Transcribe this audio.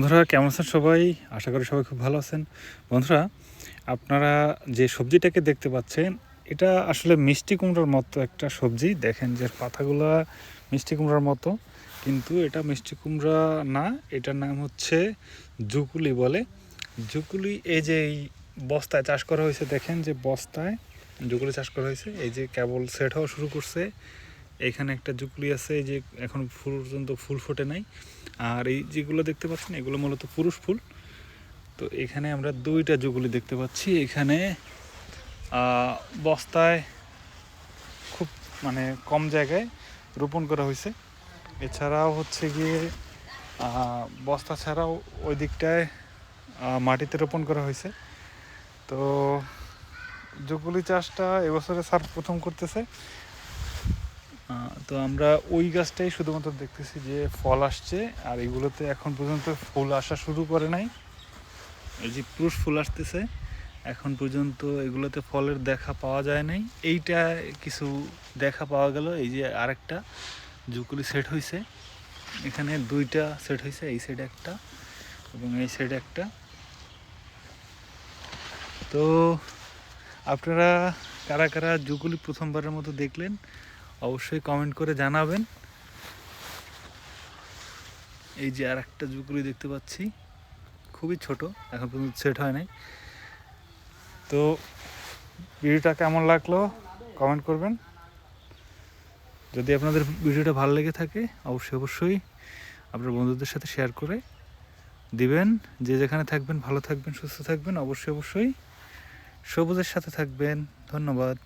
বন্ধুরা কেমন আছেন সবাই? আশা করি সবাই খুব ভালো আছেন। বন্ধুরা, আপনারা যে সবজিটাকে দেখতে পাচ্ছেন, এটা আসলে মিষ্টি কুমড়ার মতো একটা সবজি। দেখেন যে পাতাগুলা মিষ্টি কুমড়ার মতো, কিন্তু এটা মিষ্টি কুমড়া না। এটার নাম হচ্ছে জুকুলি বলে। জুকুলি এই যে এই বস্তায় চাষ করা হয়েছে, দেখেন যে বস্তায় জুকুলি চাষ করা হয়েছে। এই যে কেবল সেট হওয়া শুরু করছে। এইখানে একটা জুকুলি আছে, এই যে এখন পর্যন্ত ফুল ফোটে নাই। আর এই যেগুলো দেখতে পাচ্ছেন এগুলো মূলত পুরুষ ফুল। তো এখানে আমরা দুইটা জুকুলি দেখতে পাচ্ছি। এখানে বস্তায় খুব কম জায়গায় রোপণ করা হয়েছে। এছাড়াও হচ্ছে গিয়ে বস্তা ছাড়াও ওই দিকটায় মাটিতে রোপণ করা হয়েছে। তো জুকুলি চাষটা এবছরে স্যার প্রথম করতেছে। তো আমরা ওই গাছটাই শুধুমাত্র দেখতেছি যে ফল আসছে, আর এগুলোতে এখন পর্যন্ত ফুল আসা শুরু করে নাই। এই যে পুরুষ ফুল আসতেছে, এখন পর্যন্ত এগুলোতে ফলের দেখা পাওয়া যায় নাই। এইটা কিছু দেখা পাওয়া গেল। এই যে আরেকটা জুকুলি সেট হয়েছে, এখানে দুইটা সেট হয়েছে, এই সাইডে একটা এবং এই সাইডে একটা। তো আপনারা কারা কারা জুকুলি প্রথমবারের মতো দেখলেন অবশ্যই কমেন্ট করে জানাবেন। এই যে আর একটা জুকুলি দেখতে পাচ্ছি, খুবই ছোট, এখন পর্যন্ত সেট হয় নাই। তো ভিডিওটা কেমন লাগলো কমেন্ট করবেন। যদি আপনাদের ভিডিওটা ভালো লেগে থাকে অবশ্যই আপনার বন্ধুদের সাথে শেয়ার করে দিবেন। যে যেখানে থাকবেন ভালো থাকবেন, সুস্থ থাকবেন, অবশ্যই সবুজের সাথে থাকবেন। ধন্যবাদ।